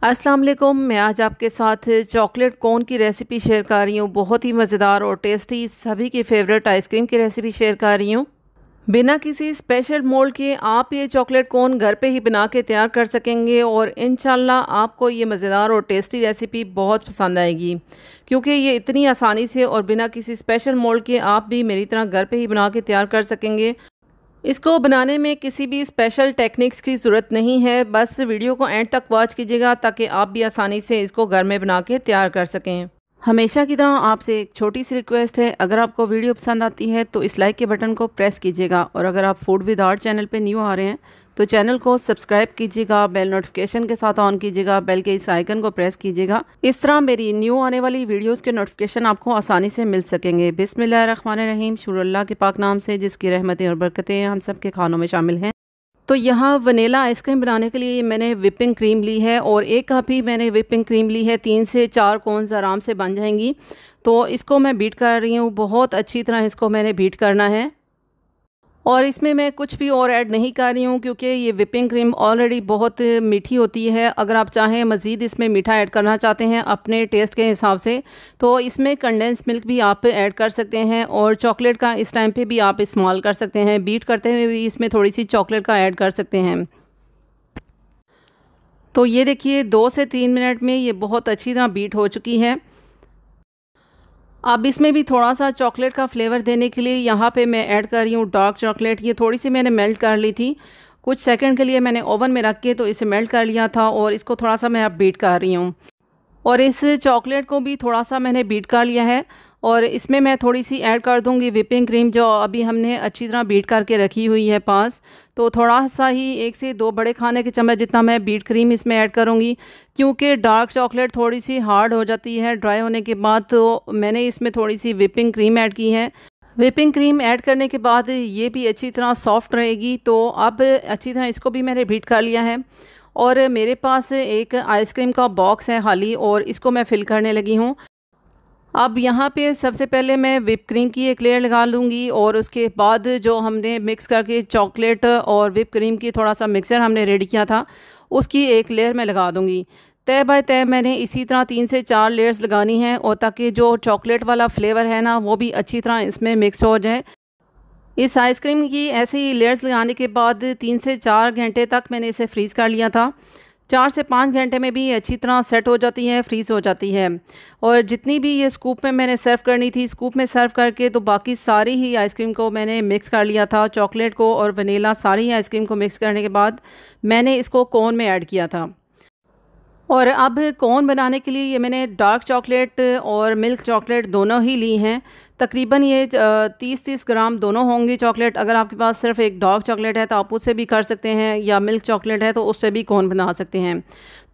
अस्सलाम वालेकुम। मैं आज आपके साथ चॉकलेट कोन की रेसिपी शेयर कर रही हूँ। बहुत ही मज़ेदार और टेस्टी सभी की फेवरेट आइसक्रीम की रेसिपी शेयर कर रही हूँ। बिना किसी स्पेशल मोल्ड के आप ये चॉकलेट कोन घर पे ही बना के तैयार कर सकेंगे और इंशाल्लाह आपको ये मज़ेदार और टेस्टी रेसिपी बहुत पसंद आएगी, क्योंकि ये इतनी आसानी से और बिना किसी स्पेशल मोल्ड के आप भी मेरी तरह घर पे ही बना के तैयार कर सकेंगे। इसको बनाने में किसी भी स्पेशल टेक्निक्स की ज़रूरत नहीं है। बस वीडियो को एंड तक वॉच कीजिएगा ताकि आप भी आसानी से इसको घर में बना के तैयार कर सकें। हमेशा की तरह आपसे एक छोटी सी रिक्वेस्ट है, अगर आपको वीडियो पसंद आती है तो इस लाइक के बटन को प्रेस कीजिएगा, और अगर आप फूड विद आर्ट चैनल पे न्यू आ रहे हैं तो चैनल को सब्सक्राइब कीजिएगा, बेल नोटिफिकेशन के साथ ऑन कीजिएगा, बेल के इस आइकन को प्रेस कीजिएगा। इस तरह मेरी न्यू आने वाली वीडियोस के नोटिफिकेशन आपको आसानी से मिल सकेंगे। बिस्मिल्लाहिर्रहमानिर्रहीम, शुरू अल्लाह के पाक नाम से जिसकी रहमतें और बरकतें हम सब के खानों में शामिल हैं। तो यहाँ वनीला आइसक्रीम बनाने के लिए मैंने विपिंग क्रीम ली है, और एक कप ही मैंने विपिंग क्रीम ली है। 3 से 4 कोन्स आराम से बन जाएंगी। तो इसको मैं बीट कर रही हूँ, बहुत अच्छी तरह इसको मैंने बीट करना है। और इसमें मैं कुछ भी और ऐड नहीं कर रही हूँ, क्योंकि ये विपिंग क्रीम ऑलरेडी बहुत मीठी होती है। अगर आप चाहें मज़ीद इसमें मीठा ऐड करना चाहते हैं अपने टेस्ट के हिसाब से, तो इसमें कंडेंस मिल्क भी आप ऐड कर सकते हैं, और चॉकलेट का इस टाइम पे भी आप इस्तेमाल कर सकते हैं। बीट करते हुए भी इसमें थोड़ी सी चॉकलेट का ऐड कर सकते हैं। तो ये देखिए 2 से 3 मिनट में ये बहुत अच्छी तरह बीट हो चुकी है। अब इसमें भी थोड़ा सा चॉकलेट का फ्लेवर देने के लिए यहाँ पे मैं ऐड कर रही हूँ डार्क चॉकलेट। ये थोड़ी सी मैंने मेल्ट कर ली थी, कुछ सेकंड के लिए मैंने ओवन में रख के तो इसे मेल्ट कर लिया था, और इसको थोड़ा सा मैं अब बीट कर रही हूँ। और इस चॉकलेट को भी थोड़ा सा मैंने बीट कर लिया है, और इसमें मैं थोड़ी सी ऐड कर दूंगी विपिंग क्रीम, जो अभी हमने अच्छी तरह बीट करके रखी हुई है पास। तो थोड़ा सा ही 1 से 2 बड़े खाने के चम्मच जितना मैं बीट क्रीम इसमें ऐड करूंगी, क्योंकि डार्क चॉकलेट थोड़ी सी हार्ड हो जाती है ड्राई होने के बाद। तो मैंने इसमें थोड़ी सी विपिंग क्रीम ऐड की है। विपिंग क्रीम ऐड करने के बाद ये भी अच्छी तरह सॉफ्ट रहेगी। तो अब अच्छी तरह इसको भी मैंने बीट कर लिया है, और मेरे पास एक आइसक्रीम का बॉक्स है खाली, और इसको मैं फिल करने लगी हूँ। अब यहाँ पे सबसे पहले मैं whip क्रीम की एक लेयर लगा लूँगी, और उसके बाद जो हमने मिक्स करके चॉकलेट और whip क्रीम की थोड़ा सा मिक्सर हमने रेडी किया था, उसकी एक लेयर मैं लगा दूँगी। तय बाय तय मैंने इसी तरह 3 से 4 लेयर्स लगानी हैं, और ताकि जो चॉकलेट वाला फ्लेवर है ना वो भी अच्छी तरह इसमें मिक्स हो जाए। इस आइसक्रीम की ऐसे ही लेयर्स लगाने के बाद 3 से 4 घंटे तक मैंने इसे फ्रीज़ कर लिया था। 4 से 5 घंटे में भी अच्छी तरह सेट हो जाती है, फ्रीज़ हो जाती है। और जितनी भी ये स्कूप में मैंने सर्व करनी थी, स्कूप में सर्व करके तो बाकी सारी ही आइसक्रीम को मैंने मिक्स कर लिया था। चॉकलेट को और वनीला सारी ही आइसक्रीम को मिक्स करने के बाद मैंने इसको कोन में ऐड किया था। और अब कोन बनाने के लिए ये मैंने डार्क चॉकलेट और मिल्क चॉकलेट दोनों ही ली हैं। तकरीबन ये 30-30 ग्राम दोनों होंगी चॉकलेट। अगर आपके पास सिर्फ एक डार्क चॉकलेट है तो आप उससे भी कर सकते हैं, या मिल्क चॉकलेट है तो उससे भी कोन बना सकते हैं।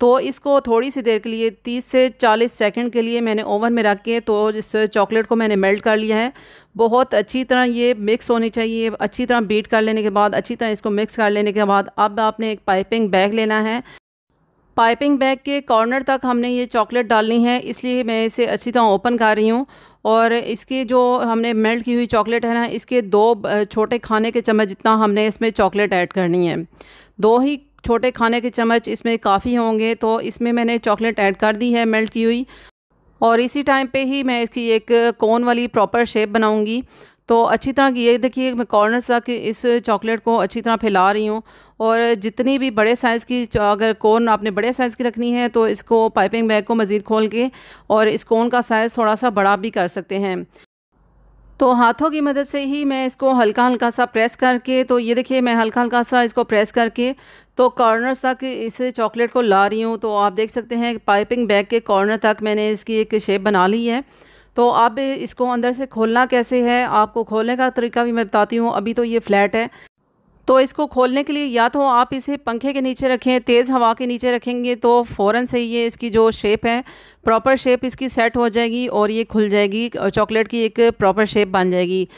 तो इसको थोड़ी सी देर के लिए 30 से 40 सेकंड के लिए मैंने ओवन में रख के तो इस चॉकलेट को मैंने मेल्ट कर लिया है। बहुत अच्छी तरह ये मिक्स होनी चाहिए। अच्छी तरह बीट कर लेने के बाद, अच्छी तरह इसको मिक्स कर लेने के बाद, अब आपने एक पाइपिंग बैग लेना है। पाइपिंग बैग के कॉर्नर तक हमने ये चॉकलेट डालनी है, इसलिए मैं इसे अच्छी तरह ओपन कर रही हूँ। और इसकी जो हमने मेल्ट की हुई चॉकलेट है ना, इसके 2 छोटे खाने के चम्मच जितना हमने इसमें चॉकलेट ऐड करनी है। 2 ही छोटे खाने के चम्मच इसमें काफ़ी होंगे। तो इसमें मैंने चॉकलेट ऐड कर दी है मेल्ट की हुई, और इसी टाइम पे ही मैं इसकी एक कोन वाली प्रॉपर शेप बनाऊंगी। तो अच्छी तरह की ये देखिए मैं कॉर्नर तक इस चॉकलेट को अच्छी तरह फैला रही हूँ। और जितनी भी बड़े साइज़ की अगर कोन आपने बड़े साइज़ की रखनी है तो इसको पाइपिंग बैग को मज़ीद खोल के और इस कोन का साइज़ थोड़ा सा बड़ा भी कर सकते हैं। तो हाथों की मदद से ही मैं इसको हल्का हल्का सा प्रेस करके, तो ये देखिए मैं हल्का हल्का सा इसको प्रेस करके तो कॉर्नर तक इस चॉकलेट को ला रही हूँ। तो आप देख सकते हैं पाइपिंग बैग के कॉर्नर तक मैंने इसकी एक शेप बना ली है। तो अब इसको अंदर से खोलना कैसे है, आपको खोलने का तरीका भी मैं बताती हूँ। अभी तो ये फ्लैट है, तो इसको खोलने के लिए या तो आप इसे पंखे के नीचे रखें, तेज़ हवा के नीचे रखेंगे तो फ़ौरन से ये इसकी जो शेप है, प्रॉपर शेप इसकी सेट हो जाएगी और ये खुल जाएगी, चॉकलेट की एक प्रॉपर शेप बन जाएगी।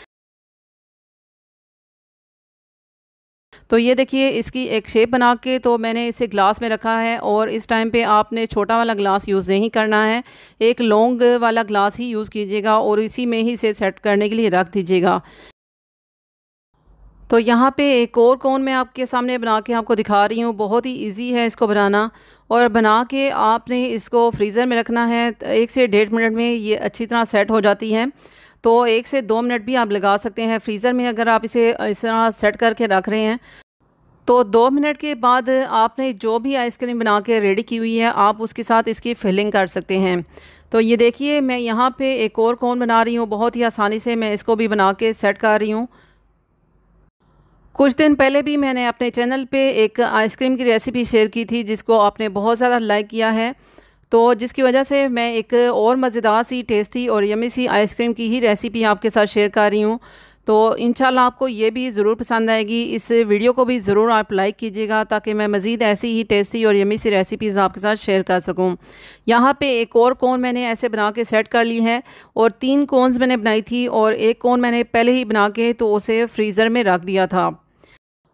तो ये देखिए इसकी एक शेप बना के तो मैंने इसे ग्लास में रखा है, और इस टाइम पे आपने छोटा वाला ग्लास यूज़ नहीं करना है, एक लॉन्ग वाला ग्लास ही यूज़ कीजिएगा और इसी में ही इसे सेट करने के लिए रख दीजिएगा। तो यहाँ पे एक और कोन मैं आपके सामने बना के आपको दिखा रही हूँ। बहुत ही इजी है इसको बनाना, और बना के आपने इसको फ्रीज़र में रखना है। 1 से 1.5 मिनट में ये अच्छी तरह सेट हो जाती है। तो 1 से 2 मिनट भी आप लगा सकते हैं फ्रीज़र में, अगर आप इसे इस तरह सेट करके रख रहे हैं। तो 2 मिनट के बाद आपने जो भी आइसक्रीम बना के रेडी की हुई है, आप उसके साथ इसकी फिलिंग कर सकते हैं। तो ये देखिए, मैं यहाँ पे एक और कोन बना रही हूँ। बहुत ही आसानी से मैं इसको भी बना के सेट कर रही हूँ। कुछ दिन पहले भी मैंने अपने चैनल पे एक आइसक्रीम की रेसिपी शेयर की थी, जिसको आपने बहुत ज़्यादा लाइक किया है। तो जिसकी वजह से मैं एक और मज़ेदार सी, टेस्टी और यमी सी आइसक्रीम की ही रेसिपी आपके साथ शेयर कर रही हूँ। तो इंशाल्लाह आपको ये भी ज़रूर पसंद आएगी। इस वीडियो को भी ज़रूर आप लाइक कीजिएगा, ताकि मैं मज़ीद ऐसी ही टेस्टी और यमी सी रेसिपीज़ आपके साथ शेयर कर सकूँ। यहाँ पे एक और कोन मैंने ऐसे बना के सेट कर ली है, और 3 कोन्स मैंने बनाई थी, और एक कोन मैंने पहले ही बना के तो उसे फ्रीज़र में रख दिया था।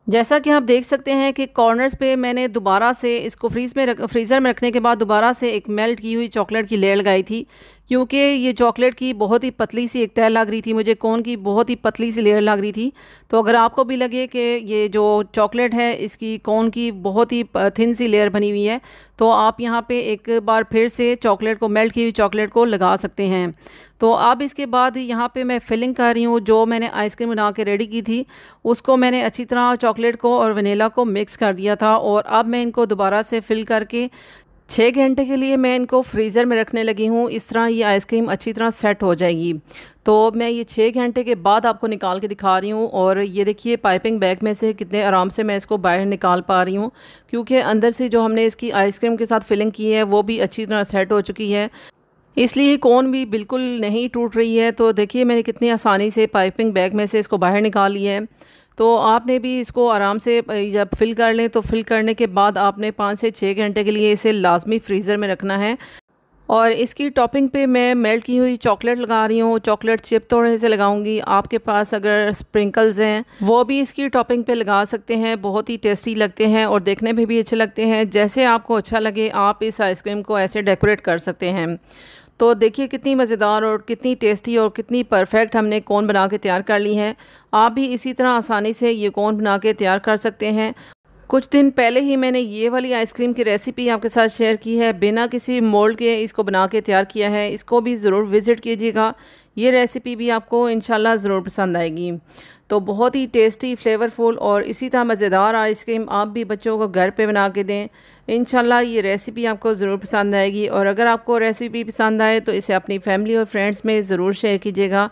जैसा कि आप देख सकते हैं कि कॉर्नर्स पे मैंने दोबारा से इसको फ्रीज़र में रखने के बाद दोबारा से एक मेल्ट की हुई चॉकलेट की लेयर लगाई थी, क्योंकि ये चॉकलेट की बहुत ही पतली सी एक तह लग रही थी मुझे, कोन की बहुत ही पतली सी लेयर लग रही थी। तो अगर आपको भी लगे कि ये जो चॉकलेट है इसकी कोन की बहुत ही थिन सी लेयर बनी हुई है, तो आप यहाँ पे एक बार फिर से चॉकलेट को, मेल्ट की हुई चॉकलेट को लगा सकते हैं। तो अब इसके बाद यहाँ पे मैं फिलिंग कर रही हूँ। जो मैंने आइसक्रीम बना के रेडी की थी, उसको मैंने अच्छी तरह चॉकलेट को और वनीला को मिक्स कर दिया था, और अब मैं इनको दोबारा से फिल करके 6 घंटे के लिए मैं इनको फ्रीज़र में रखने लगी हूँ। इस तरह ये आइसक्रीम अच्छी तरह सेट हो जाएगी। तो मैं ये 6 घंटे के बाद आपको निकाल के दिखा रही हूँ, और ये देखिए पाइपिंग बैग में से कितने आराम से मैं इसको बाहर निकाल पा रही हूँ, क्योंकि अंदर से जो हमने इसकी आइसक्रीम के साथ फिलिंग की है वो भी अच्छी तरह सेट हो चुकी है, इसलिए कोन भी बिल्कुल नहीं टूट रही है। तो देखिए मैंने कितनी आसानी से पाइपिंग बैग में से इसको बाहर निकाल लिया है। तो आपने भी इसको आराम से जब फिल कर लें, तो फिल करने के बाद आपने 5 से 6 घंटे के लिए इसे लाजमी फ्रीज़र में रखना है। और इसकी टॉपिंग पे मैं मेल्ट की हुई चॉकलेट लगा रही हूँ। चॉकलेट चिप थोड़े से लगाऊंगी। आपके पास अगर स्प्रिंकल्स हैं वो भी इसकी टॉपिंग पे लगा सकते हैं। बहुत ही टेस्टी लगते हैं और देखने में भी अच्छे लगते हैं। जैसे आपको अच्छा लगे आप इस आइसक्रीम को ऐसे डेकोरेट कर सकते हैं। तो देखिए कितनी मज़ेदार और कितनी टेस्टी और कितनी परफेक्ट हमने कोन बना के तैयार कर ली है। आप भी इसी तरह आसानी से ये कोन बना के तैयार कर सकते हैं। कुछ दिन पहले ही मैंने ये वाली आइसक्रीम की रेसिपी आपके साथ शेयर की है, बिना किसी मोल्ड के इसको बना के तैयार किया है। इसको भी ज़रूर विज़िट कीजिएगा। ये रेसिपी भी आपको इंशाल्लाह ज़रूर पसंद आएगी। तो बहुत ही टेस्टी, फ्लेवरफुल और इसी तरह मज़ेदार आइसक्रीम आप भी बच्चों को घर पे बना के दें। इंशाल्लाह ये रेसिपी आपको ज़रूर पसंद आएगी, और अगर आपको रेसिपी पसंद आए तो इसे अपनी फैमिली और फ्रेंड्स में ज़रूर शेयर कीजिएगा,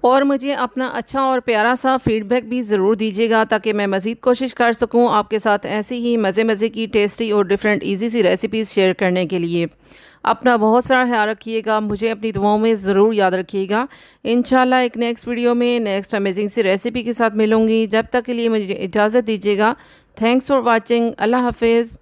और मुझे अपना अच्छा और प्यारा सा फीडबैक भी ज़रूर दीजिएगा, ताकि मैं मज़ीद कोशिश कर सकूं आपके साथ ऐसी ही मज़े मज़े की, टेस्टी और डिफरेंट इजी सी रेसिपीज़ शेयर करने के लिए। अपना बहुत सारा ख्याल रखिएगा, मुझे अपनी दुआओं में ज़रूर याद रखिएगा। इंशाल्लाह एक नेक्स्ट वीडियो में नेक्स्ट अमेजिंग सी रेसिपी के साथ मिलूँगी। जब तक के लिए मुझे इजाज़त दीजिएगा। Thanks for watching. अल्लाह हाफिज़।